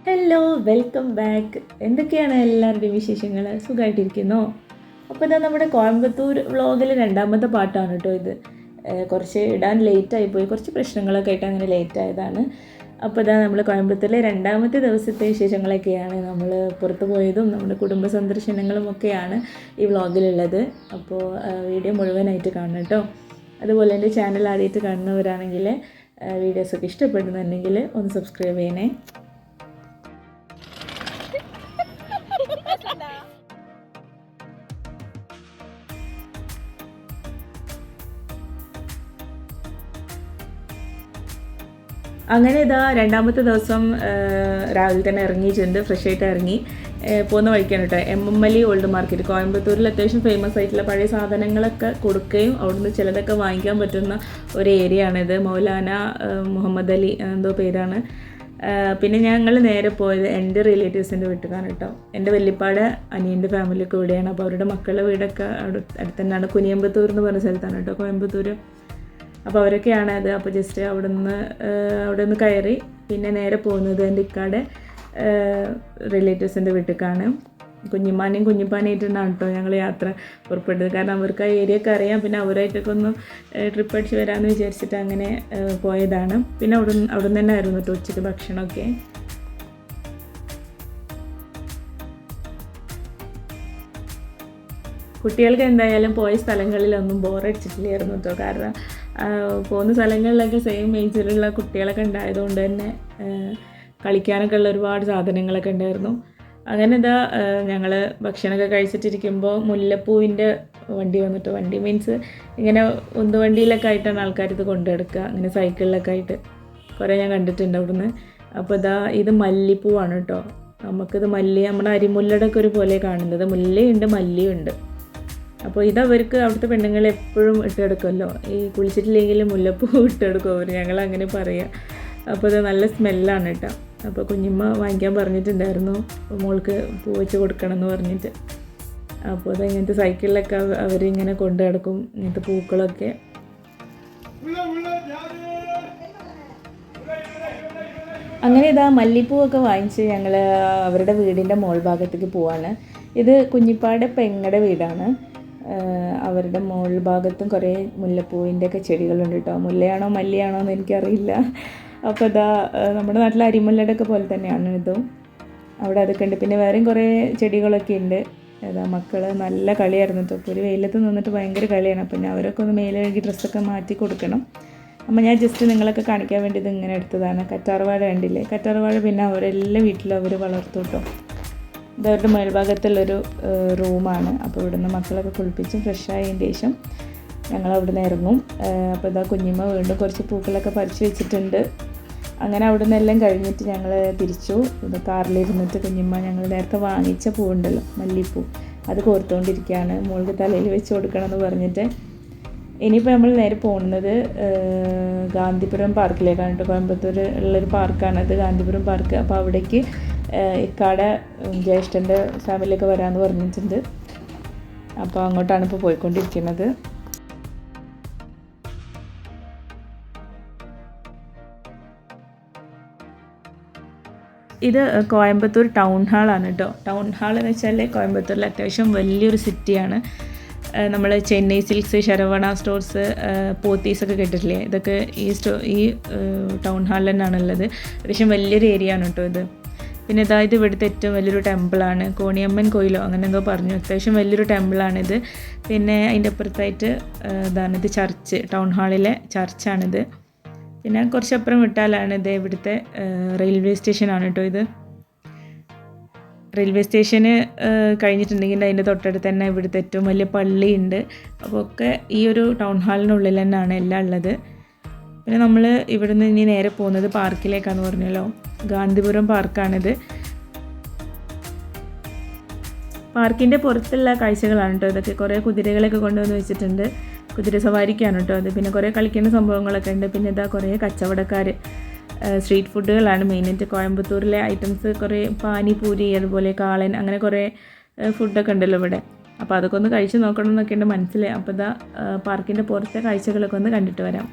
Hello, welcome back. എന്തൊക്കെയാണ് എല്ലാവരുടെയും വിശേഷങ്ങൾ? സുഖമായിട്ടിരിക്കുന്നോ? അപ്പോൾ ഇതാ നമ്മുടെ കോയമ്പത്തൂർ വ്ളോഗിൽ രണ്ടാമത്തെ പാട്ടാണ് കേട്ടോ ഇത്. കുറച്ച് ഇടാൻ ലേറ്റായിപ്പോയി, കുറച്ച് പ്രശ്നങ്ങളൊക്കെ ആയിട്ട് അങ്ങനെ ലേറ്റായതാണ്. അപ്പോൾ ഇതാ നമ്മൾ കോയമ്പത്തൂരിലെ രണ്ടാമത്തെ ദിവസത്തെ വിശേഷങ്ങളൊക്കെയാണ്. നമ്മൾ പുറത്ത് പോയതും നമ്മുടെ കുടുംബ സന്ദർശനങ്ങളും ഒക്കെയാണ് ഈ വ്ളോഗിലുള്ളത്. അപ്പോൾ വീഡിയോ മുഴുവനായിട്ട് കാണണം കേട്ടോ. അതുപോലെ എൻ്റെ ചാനൽ ആദ്യമായിട്ട് കാണുന്നവരാണെങ്കിൽ വീഡിയോസൊക്കെ ഇഷ്ടപ്പെടുന്നുണ്ടെങ്കിൽ ഒന്ന് സബ്സ്ക്രൈബ് ചെയ്യണേ. അങ്ങനെ ഇതാ രണ്ടാമത്തെ ദിവസം രാവിലെ തന്നെ ഇറങ്ങിയിട്ടുണ്ട്, ഫ്രഷ് ആയിട്ട് ഇറങ്ങി പോകുന്ന വഴിക്കാണ് കേട്ടോ. MMLE ഓൾഡ് മാർക്കറ്റ്, കോയമ്പത്തൂരിൽ അത്യാവശ്യം ഫേമസ് ആയിട്ടുള്ള പഴയ സാധനങ്ങളൊക്കെ കൊടുക്കുകയും അവിടുന്ന് ചിലതൊക്കെ വാങ്ങിക്കാൻ പറ്റുന്ന ഒരു ഏരിയ ആണിത്. മൗലാന മുഹമ്മദ് അലി എന്തോ പേരാണ്. പിന്നെ ഞങ്ങൾ നേരെ പോയത് എൻ്റെ റിലേറ്റീവ്സിൻ്റെ വീട്ടിലാണ് കേട്ടോ. എൻ്റെ വല്യപ്പാടെ അനിയൻ്റെ ഫാമിലിയൊക്കെ ഇവിടെയാണ്. അപ്പോൾ അവരുടെ മക്കളുടെ വീടൊക്കെ അടുത്ത് തന്നെയാണ്. കുനിയമ്പത്തൂർ എന്ന് പറഞ്ഞ സ്ഥലത്താണ് കേട്ടോ കോയമ്പത്തൂർ. അപ്പോൾ അവരൊക്കെയാണ് അത്. അപ്പോൾ ജസ്റ്റ് അവിടെ നിന്ന് കയറി പിന്നെ നേരെ പോകുന്നത് എൻ്റെ ഇക്കാടെ റിലേറ്റീവ്സിൻ്റെ വീട്ടിലേക്കാണ്. കുഞ്ഞിമാനെയും കുഞ്ഞിപ്പാനായിട്ടാണ് കേട്ടോ ഞങ്ങൾ യാത്ര പുറപ്പെട്ടത്. കാരണം അവർക്ക് ആ ഏരിയ ഒക്കെ അറിയാം. പിന്നെ അവരായിട്ടൊക്കെ ഒന്ന് ട്രിപ്പ് അടിച്ച് വരാമെന്ന് വിചാരിച്ചിട്ട് അങ്ങനെ പോയതാണ്. പിന്നെ അവിടെ നിന്ന് തന്നെ ആയിരുന്നു കേട്ടോ ഉച്ചയ്ക്ക് ഭക്ഷണമൊക്കെ. കുട്ടികൾക്ക് എന്തായാലും പോയ സ്ഥലങ്ങളിലൊന്നും ബോറടിച്ചിട്ടില്ലായിരുന്നു കേട്ടോ. കാരണം പോകുന്ന സ്ഥലങ്ങളിലൊക്കെ സെയിം ഏജിലുള്ള കുട്ടികളൊക്കെ ഉണ്ടായതുകൊണ്ട് തന്നെ കളിക്കാനൊക്കെ ഉള്ള ഒരുപാട് സാധനങ്ങളൊക്കെ ഉണ്ടായിരുന്നു. അങ്ങനെ ഇതാ ഞങ്ങൾ ഭക്ഷണമൊക്കെ കഴിച്ചിട്ടിരിക്കുമ്പോൾ മുല്ലപ്പൂവിൻ്റെ വണ്ടി വന്നിട്ട്, വണ്ടി മീൻസ് ഇങ്ങനെ ഉന്തുവണ്ടിയിലൊക്കെ ആയിട്ടാണ് ആൾക്കാർ ഇത് കൊണ്ടുനടക്കുക, അങ്ങനെ സൈക്കിളിലൊക്കെ ആയിട്ട് കുറേ ഞാൻ കണ്ടിട്ടുണ്ട് അവിടുന്ന്. അപ്പോൾ ഇതാ ഇത് മല്ലിപ്പൂവാണ് കേട്ടോ. നമുക്കിത് മല്ലി നമ്മുടെ അരിമുല്ലയുടെ ഒക്കെ ഒരു പോലെ കാണുന്നത്, മുല്ലയുണ്ട് മല്ലിയുണ്ട്. അപ്പോൾ ഇതവർക്ക് അവിടുത്തെ പെണ്ണുങ്ങൾ എപ്പോഴും ഇട്ടെടുക്കുമല്ലോ, ഈ കുളിച്ചിട്ടില്ലെങ്കിലും മുല്ലപ്പൂ ഇട്ടെടുക്കും അവർ, ഞങ്ങളങ്ങനെ പറയുക. അപ്പോൾ ഇത് നല്ല സ്മെല്ലാണ് കേട്ടോ. അപ്പോൾ കുഞ്ഞിമ്മ വാങ്ങിക്കാൻ പറഞ്ഞിട്ടുണ്ടായിരുന്നു മോൾക്ക് പൂ വെച്ച് കൊടുക്കണം എന്ന് പറഞ്ഞിട്ട്. അപ്പോൾ അത് ഇങ്ങനത്തെ സൈക്കിളിലൊക്കെ അവരിങ്ങനെ കൊണ്ടു കിടക്കും ഇങ്ങനത്തെ പൂക്കളൊക്കെ. അങ്ങനെ ഇതാ മല്ലിപ്പൂവൊക്കെ വാങ്ങിച്ച് ഞങ്ങൾ അവരുടെ വീടിൻ്റെ മോൾ ഭാഗത്തേക്ക് പോവാണ്. ഇത് കുഞ്ഞിപ്പാടെ പെങ്ങളുടെ വീടാണ്. അവരുടെ മോൾ ഭാഗത്തും കുറേ മുല്ലപ്പൂവിൻ്റെ ഒക്കെ ചെടികളുണ്ട് കേട്ടോ. മുല്ലയാണോ മല്ലിയാണോ എന്ന് എനിക്കറിയില്ല. അപ്പോൾ ഇതാ നമ്മുടെ നാട്ടിലെ അരിമുല്ലയുടെ ഒക്കെ പോലെ തന്നെയാണ് ഇതും. അവിടെ അതൊക്കെ ഉണ്ട്. പിന്നെ വേറെയും കുറേ ചെടികളൊക്കെ ഉണ്ട്. ഏതാ മക്കൾ നല്ല കളിയായിരുന്നു കേട്ടോ. ഇപ്പോൾ ഒരു വെയിലത്ത് നിന്നിട്ട് ഭയങ്കര കളിയാണ്. അപ്പം ഞാൻ അവരൊക്കെ ഒന്ന് മേലഴുകി ഡ്രസ്സൊക്കെ മാറ്റി കൊടുക്കണം. അപ്പോൾ ഞാൻ ജസ്റ്റ് നിങ്ങളൊക്കെ കാണിക്കാൻ വേണ്ടി ഇത് ഇങ്ങനെ എടുത്തതാണ്. കറ്റാർവാഴ കണ്ടില്ലേ? കറ്റാർവാഴ പിന്നെ അവരെല്ലാം വീട്ടിലും അവർ വളർത്തു കേട്ടോ. ഇതവരുടെ മേൽഭാഗത്തുള്ളൊരു റൂമാണ്. അപ്പോൾ ഇവിടുന്ന് മക്കളൊക്കെ കുളിപ്പിച്ച് ഫ്രഷായതിന് ശേഷം ഞങ്ങൾ അവിടെ നിന്ന് ഇറങ്ങും. അപ്പോൾ ഇതാ കുഞ്ഞിമ്മ വീണ്ടും കുറച്ച് പൂക്കളൊക്കെ പറിച്ച് വെച്ചിട്ടുണ്ട്. അങ്ങനെ അവിടെ നിന്നെല്ലാം കഴിഞ്ഞിട്ട് ഞങ്ങൾ തിരിച്ചു. ഇത് കാറിലിരുന്നിട്ട് കുഞ്ഞിമ്മ ഞങ്ങൾ നേരത്തെ വാങ്ങിച്ച പൂവുണ്ടല്ലോ മല്ലിപ്പൂ, അത് കോർത്തുകൊണ്ടിരിക്കുകയാണ്. മോൾക്ക് തലയിൽ വെച്ച് കൊടുക്കണം എന്ന് പറഞ്ഞിട്ട്. ഇനിയിപ്പോൾ നമ്മൾ നേരെ പോകുന്നത് ഗാന്ധിപുരം പാർക്കിലേക്കാണ് കേട്ടോ. കോയമ്പത്തൂർ ഉള്ളൊരു പാർക്കാണത്, ഗാന്ധിപുരം പാർക്ക്. അപ്പോൾ അവിടേക്ക് ഇക്കാടെ ജ്യേഷ്ഠൻ്റെ ഫാമിലിയൊക്കെ വരാമെന്ന് പറഞ്ഞിട്ടുണ്ട്. അപ്പോൾ അങ്ങോട്ടാണ് ഇപ്പോൾ പോയിക്കൊണ്ടിരിക്കുന്നത്. ഇത് കോയമ്പത്തൂർ ടൗൺ ഹാളാണ് കേട്ടോ. ടൗൺ ഹാൾ എന്ന് വെച്ചാൽ കോയമ്പത്തൂരിൽ അത്യാവശ്യം വലിയൊരു സിറ്റിയാണ്. നമ്മൾ ചെന്നൈ സിൽക്സ്, ശരവണ സ്റ്റോഴ്സ്, പോത്തീസൊക്കെ കേട്ടിട്ടില്ലേ? ഇതൊക്കെ ഈ ടൗൺ ഹാളിൽ തന്നെയാണുള്ളത്. അത്യാവശ്യം വലിയൊരു ഏരിയ ആണ് കേട്ടോ ഇത്. പിന്നെ ഇത് ഇവിടുത്തെ ഏറ്റവും വലിയൊരു ടെമ്പിളാണ്, കോണിയമ്മൻ കോയിലോ അങ്ങനെ എന്തോ പറഞ്ഞു. അത്യാവശ്യം വലിയൊരു ടെമ്പിളാണിത്. പിന്നെ അതിൻ്റെ അപ്പുറത്തായിട്ട് ഇത് ചർച്ച്, ടൗൺ ഹാളിലെ ചർച്ചാണിത്. പിന്നെ കുറച്ചപ്പുറം വിട്ടാലാണ് ഇത് ഇവിടുത്തെ റെയിൽവേ സ്റ്റേഷനാണ് കേട്ടോ. ഇത് റെയിൽവേ സ്റ്റേഷന് കഴിഞ്ഞിട്ടുണ്ടെങ്കിൽ അതിൻ്റെ തൊട്ടടുത്ത് തന്നെ ഇവിടുത്തെ ഏറ്റവും വലിയ പള്ളിയുണ്ട്. അപ്പോൾ ഒക്കെ ഈ ഒരു ടൗൺ ഹാളിനുള്ളിൽ തന്നെയാണ് എല്ലാം ഉള്ളത്. പിന്നെ നമ്മൾ ഇവിടുന്ന് ഇനി നേരെ പോകുന്നത് പാർക്കിലേക്കാണെന്ന് പറഞ്ഞല്ലോ. ഗാന്ധിപുരം പാർക്കാണിത്. പാർക്കിൻ്റെ പുറത്തുള്ള കാഴ്ചകളാണ് കേട്ടോ ഇതൊക്കെ. കുറേ കുതിരകളൊക്കെ കൊണ്ടുവന്ന് വെച്ചിട്ടുണ്ട്. കുതിര സവാരിക്കാണ് കേട്ടോ അത്. പിന്നെ കുറേ കളിക്കുന്ന സംഭവങ്ങളൊക്കെ ഉണ്ട്. പിന്നെ ഇതാ കുറേ കച്ചവടക്കാർ, സ്ട്രീറ്റ് ഫുഡുകളാണ് മെയിനായിട്ട്. കോയമ്പത്തൂരിലെ ഐറ്റംസ് കുറേ പാനിപൂരി, അതുപോലെ കാളൻ, അങ്ങനെ കുറേ ഫുഡൊക്കെ ഉണ്ടല്ലോ ഇവിടെ. അപ്പോൾ അതൊക്കെ ഒന്ന് കഴിച്ച് നോക്കണം എന്നൊക്കെ ഉണ്ട് മനസ്സിൽ. അപ്പോൾ ഇതാ പാർക്കിൻ്റെ പുറത്തെ കാഴ്ചകളൊക്കെ ഒന്ന് കണ്ടിട്ട് വരാം.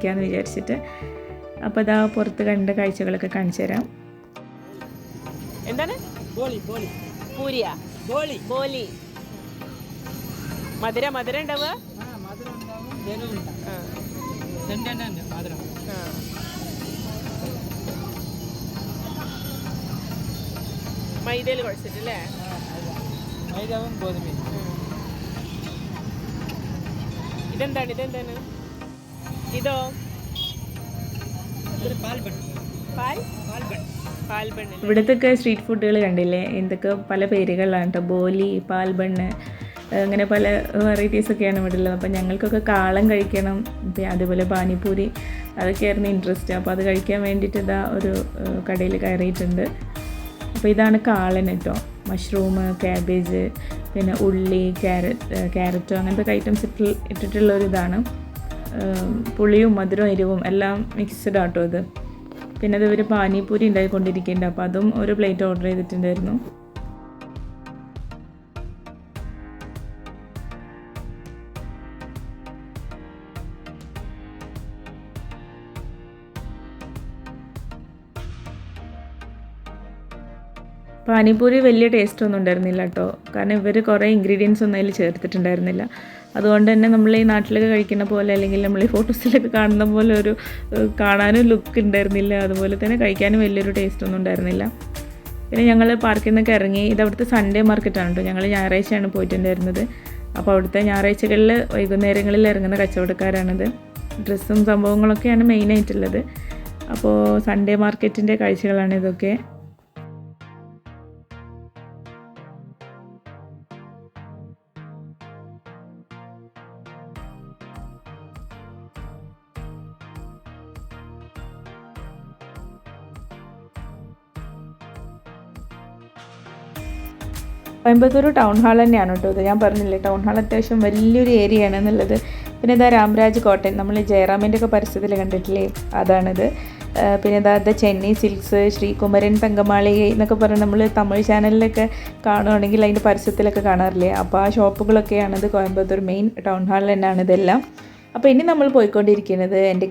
കഴിക്കാമെന്ന് വിചാരിച്ചിട്ട്. അപ്പോൾ അതാ പുറത്ത് കണ്ട കാഴ്ചകളൊക്കെ കാണിച്ചു തരാം. എന്താണ് പൂരിയാ? ബോലി. മധുര ഉണ്ടാവുക? മൈദയിൽ കുഴച്ചിട്ടല്ലേ? ഇതെന്താണ് ഇതോ? ഇവിടത്തൊക്കെ സ്ട്രീറ്റ് ഫുഡുകൾ കണ്ടില്ലേ, എന്തൊക്കെ പല പേരുകളിലാണ് കേട്ടോ. ബോലി, പാൽബണ്ണ്, അങ്ങനെ പല വെറൈറ്റീസൊക്കെയാണ് ഇവിടെ ഉള്ളത്. അപ്പോൾ ഞങ്ങൾക്കൊക്കെ കാളം കഴിക്കണം, അതുപോലെ പാനിപ്പൂരി, അതൊക്കെയായിരുന്നു ഇൻട്രസ്റ്റ്. അപ്പോൾ അത് കഴിക്കാൻ വേണ്ടിയിട്ട് ഇതാ ഒരു കടയിൽ കയറിയിട്ടുണ്ട്. അപ്പോൾ ഇതാണ് കാളൻ കേട്ടോ. മഷ്റൂം, ക്യാബേജ്, പിന്നെ ഉള്ളി, ക്യാരറ്റോ അങ്ങനത്തെ ഐറ്റംസ് ഇട്ടിട്ടുള്ളൊരിതാണ്. പുളിയും മധുരവും എരിവും എല്ലാം മിക്സ്ഡ് ആട്ടോ ഇത്. പിന്നെ അത് ഇവർ പാനിപ്പൂരി ഉണ്ടായിക്കൊണ്ടിരിക്കുന്നുണ്ട്. അപ്പോൾ അതും ഒരു പ്ലേറ്റ് ഓർഡർ ചെയ്തിട്ടുണ്ടായിരുന്നു. പാനിപ്പൂരി വലിയ ടേസ്റ്റ് ഒന്നും ഉണ്ടായിരുന്നില്ല കേട്ടോ. കാരണം ഇവർ കുറേ ഇൻഗ്രീഡിയൻസ് ഒന്നും അതിൽ ചേർത്തിട്ടുണ്ടായിരുന്നില്ല. അതുകൊണ്ട് തന്നെ നമ്മൾ ഈ നാട്ടിലൊക്കെ കഴിക്കുന്ന പോലെ, അല്ലെങ്കിൽ നമ്മൾ ഈ ഫോട്ടോസിലൊക്കെ കാണുന്ന പോലെ ഒരു കാണാനും ലുക്ക് ഉണ്ടായിരുന്നില്ല. അതുപോലെ തന്നെ കഴിക്കാനും വലിയൊരു ടേസ്റ്റ് ഒന്നും ഉണ്ടായിരുന്നില്ല. പിന്നെ ഞങ്ങൾ പാർക്കിൽ നിന്നൊക്കെ ഇറങ്ങി. ഇത് അവിടുത്തെ സൺഡേ മാർക്കറ്റാണ് കേട്ടോ. ഞങ്ങൾ ഞായറാഴ്ചയാണ് പോയിട്ടുണ്ടായിരുന്നത്. അപ്പോൾ അവിടുത്തെ ഞായറാഴ്ചകളിൽ വൈകുന്നേരങ്ങളിൽ ഇറങ്ങുന്ന കച്ചവടക്കാരാണിത്. ഡ്രസ്സും സംഭവങ്ങളൊക്കെയാണ് മെയിനായിട്ടുള്ളത്. അപ്പോൾ സൺഡേ മാർക്കറ്റിൻ്റെ കാഴ്ചകളാണ് ഇതൊക്കെ. കോയമ്പത്തൂർ ടൗൺ ഹാൾ തന്നെയാണ് കേട്ടോ ഇത്. ഞാൻ പറഞ്ഞില്ലേ, ടൗൺ ഹാൾ അത്യാവശ്യം വലിയൊരു ഏരിയ ആണ് എന്നുള്ളത്. പിന്നെ ഇതാ രാംരാജ് കോട്ടൺ, നമ്മൾ ജയറാമിൻ്റെ ഒക്കെ പരസ്യത്തിൽ കണ്ടിട്ടില്ലേ, അതാണിത്. പിന്നെ ഇതാ ചെന്നൈ സിൽക്സ്, ശ്രീകുമരൻ തങ്കമാളികை എന്നൊക്കെ പറഞ്ഞ് നമ്മൾ തമിഴ് ചാനലിലൊക്കെ കാണുകയാണെങ്കിൽ അതിൻ്റെ പരസ്യത്തിലൊക്കെ കാണാറില്ലേ. അപ്പോൾ ആ ഷോപ്പുകളൊക്കെയാണിത്. കോയമ്പത്തൂർ മെയിൻ ടൗൺ ഹാളിൽ തന്നെയാണ് ഇതെല്ലാം. അപ്പോൾ ഇനി നമ്മൾ പോയിക്കൊണ്ടിരിക്കുന്നത് എൻ്റെ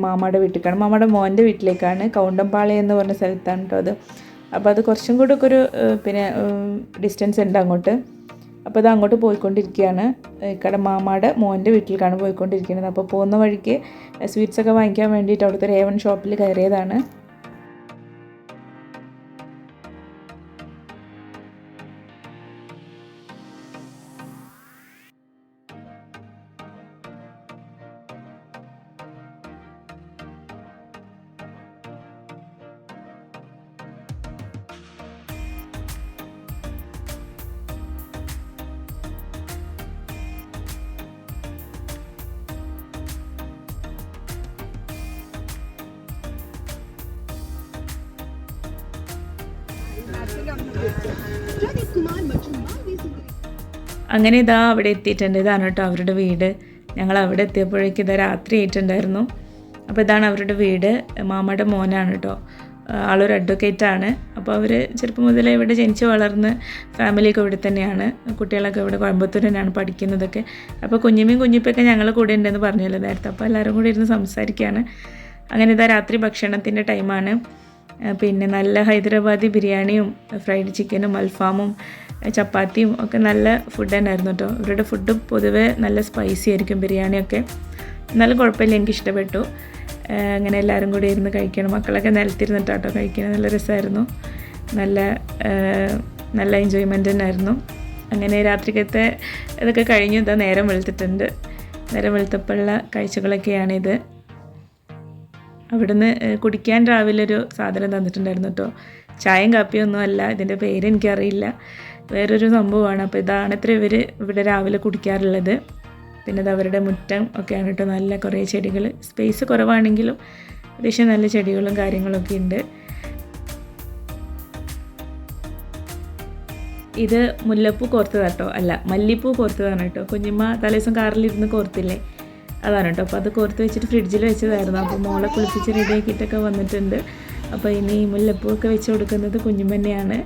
മാമാടെ വീട്ടിലേക്കാണ്. മാമാടെ മോൻ്റെ വീട്ടിലേക്കാണ്. കൗണ്ടംപാളയം എന്ന് പറഞ്ഞ സ്ഥലത്താണ് കേട്ടോ അത്. അപ്പോൾ അത് കുറച്ചും കൂടെ ഒക്കെ ഒരു പിന്നെ ഡിസ്റ്റൻസ് ഉണ്ട് അങ്ങോട്ട്. അപ്പോൾ അത് അങ്ങോട്ട് പോയിക്കൊണ്ടിരിക്കുകയാണ്. മാമാടെ മോൻ്റെ വീട്ടിലേക്കാണ് പോയിക്കൊണ്ടിരിക്കുന്നത്. അപ്പോൾ പോകുന്ന വഴിക്ക് സ്വീറ്റ്സൊക്കെ വാങ്ങിക്കാൻ വേണ്ടിയിട്ട് അവിടുത്തെ ഒരു A1 ഷോപ്പിൽ കയറിയതാണ്. അങ്ങനെ ഇതാ അവിടെ എത്തിയിട്ടുണ്ട്. ഇതാണ് കേട്ടോ അവരുടെ വീട്. ഞങ്ങൾ അവിടെ എത്തിയപ്പോഴേക്കും ഇതാ രാത്രി ആയിട്ടുണ്ടായിരുന്നു. അപ്പോൾ ഇതാണ് അവരുടെ വീട്. മാമയുടെ മോനാണ് കേട്ടോ. ആളൊരു അഡ്വക്കേറ്റാണ്. അപ്പോൾ അവർ ചെറുപ്പം മുതലേ ഇവിടെ ജനിച്ച് വളർന്ന് ഫാമിലിയൊക്കെ ഇവിടെ തന്നെയാണ്. കുട്ടികളൊക്കെ ഇവിടെ കോയമ്പത്തൂർ തന്നെയാണ് പഠിക്കുന്നതൊക്കെ. അപ്പോൾ കുഞ്ഞിപ്പൊക്കെ ഞങ്ങൾ കൂടെ ഉണ്ടെന്ന് പറഞ്ഞല്ലോ നേരത്തെ. അപ്പോൾ എല്ലാവരും കൂടി ഇരുന്ന് സംസാരിക്കുകയാണ്. അങ്ങനെ ഇതാ രാത്രി ഭക്ഷണത്തിൻ്റെ ടൈമാണ്. പിന്നെ നല്ല ഹൈദരാബാദി ബിരിയാണിയും ഫ്രൈഡ് ചിക്കനും അൽഫാമും ചപ്പാത്തിയും ഒക്കെ നല്ല ഫുഡ് തന്നെയായിരുന്നു കേട്ടോ. ഇവരുടെ ഫുഡ് പൊതുവേ നല്ല സ്പൈസി ആയിരിക്കും, ബിരിയാണിയൊക്കെ. എന്നാലും കുഴപ്പമില്ല, എനിക്കിഷ്ടപ്പെട്ടു. അങ്ങനെ എല്ലാവരും കൂടി ഇരുന്ന് കഴിക്കണം. മക്കളൊക്കെ നിലത്തിരുന്നിട്ടാട്ടോ കഴിക്കുന്നത്. നല്ല രസമായിരുന്നു. നല്ല എൻജോയ്മെൻ്റ് തന്നെയായിരുന്നു. അങ്ങനെ രാത്രിക്കത്തെ ഇതൊക്കെ കഴിഞ്ഞു. ഇതാ നേരം വെളുത്തിട്ടുണ്ട്. നേരം വെളുത്തപ്പോഴുള്ള കാഴ്ചകളൊക്കെയാണിത്. അവിടുന്ന് കുടിക്കാൻ രാവിലെ ഒരു സാധനം തന്നിട്ടുണ്ടായിരുന്നു കേട്ടോ. ചായയും കാപ്പിയൊന്നും അല്ല, ഇതിൻ്റെ പേര് എനിക്കറിയില്ല, വേറൊരു സംഭവമാണ്. അപ്പോൾ ഇതാണ് ഇത്ര ഇവിടെ രാവിലെ കുടിക്കാറുള്ളത്. പിന്നെ ഇത് അവരുടെ മുറ്റം ഒക്കെയാണ് കേട്ടോ. നല്ല കുറേ ചെടികൾ, സ്പേസ് കുറവാണെങ്കിലും അത്യാവശ്യം നല്ല ചെടികളും കാര്യങ്ങളൊക്കെ ഉണ്ട്. ഇത് മുല്ലപ്പൂ കോർത്തതാട്ടോ, അല്ല മല്ലിപ്പൂ കോർത്തതാണ് കേട്ടോ. കുഞ്ഞുമ്മ തലേദിവസം കാറിലിരുന്ന് കോർത്തില്ലേ, അതാണ് കേട്ടോ. അപ്പോൾ അത് കോർത്ത് വെച്ചിട്ട് ഫ്രിഡ്ജിൽ വെച്ചതായിരുന്നു. അപ്പോൾ മോളെ കുളിപ്പിച്ച് റെഡിയാക്കിയിട്ടൊക്കെ വന്നിട്ടുണ്ട്. അപ്പോൾ ഇനി മുല്ലപ്പൂ ഒക്കെ വെച്ച് കൊടുക്കുന്നത് കുഞ്ഞുമ്മന്നെയാണ്.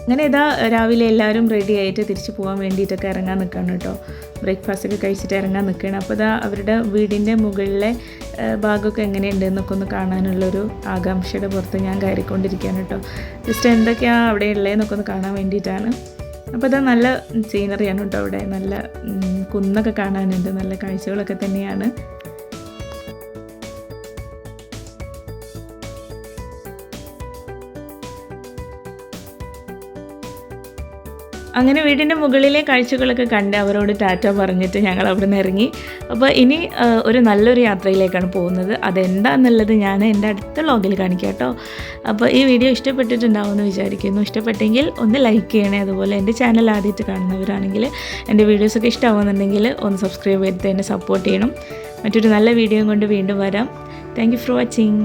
അങ്ങനെ ഇതാ രാവിലെ എല്ലാവരും റെഡി ആയിട്ട് തിരിച്ചു പോകാൻ വേണ്ടിയിട്ടൊക്കെ ഇറങ്ങാൻ നിൽക്കുകയാണ് കേട്ടോ. ബ്രേക്ക്ഫാസ്റ്റൊക്കെ കഴിച്ചിട്ട് ഇറങ്ങാൻ നിൽക്കുകയാണ്. അപ്പോൾ ഇതാ അവരുടെ വീടിൻ്റെ മുകളിലെ ഭാഗമൊക്കെ എങ്ങനെയുണ്ട് എന്നൊക്കെ ഒന്ന് കാണാനുള്ളൊരു ആകാംക്ഷയുടെ പുറത്ത് ഞാൻ കയറിക്കൊണ്ടിരിക്കുകയാണ് കേട്ടോ. ജസ്റ്റ് എന്തൊക്കെയാണ് അവിടെ ഉള്ളതെന്നൊക്കെ ഒന്ന് കാണാൻ വേണ്ടിയിട്ടാണ്. അപ്പോൾ ഇതാ നല്ല സീനറിയാണ് കേട്ടോ അവിടെ. നല്ല കുന്നൊക്കെ കാണാനുണ്ട്, നല്ല കാഴ്ചകളൊക്കെ തന്നെയാണ്. അങ്ങനെ വീടിൻ്റെ മുകളിലെ കാഴ്ചകളൊക്കെ കണ്ട് അവരോട് ടാറ്റ പറഞ്ഞിട്ട് ഞങ്ങൾ അവിടെ നിന്ന് ഇറങ്ങി. അപ്പോൾ ഇനി ഒരു നല്ലൊരു യാത്രയിലേക്കാണ് പോകുന്നത്. അതെന്താണെന്നുള്ളത് ഞാൻ എൻ്റെ അടുത്ത വ്ളോഗിൽ കാണിക്കാം കേട്ടോ. അപ്പോൾ ഈ വീഡിയോ ഇഷ്ടപ്പെട്ടിട്ടുണ്ടാവുമെന്ന് വിചാരിക്കുന്നു. ഇഷ്ടപ്പെട്ടെങ്കിൽ ഒന്ന് ലൈക്ക് ചെയ്യണേ. അതുപോലെ എൻ്റെ ചാനൽ ആദ്യമായിട്ട് കാണുന്നവരാണെങ്കിൽ എൻ്റെ വീഡിയോസൊക്കെ ഇഷ്ടമാവുന്നുണ്ടെങ്കിൽ ഒന്ന് സബ്സ്ക്രൈബ് ചെയ്തിട്ട് എന്നെ സപ്പോർട്ട് ചെയ്യണം. മറ്റൊരു നല്ല വീഡിയോ കൊണ്ട് വീണ്ടും വരാം. Thank you for watching.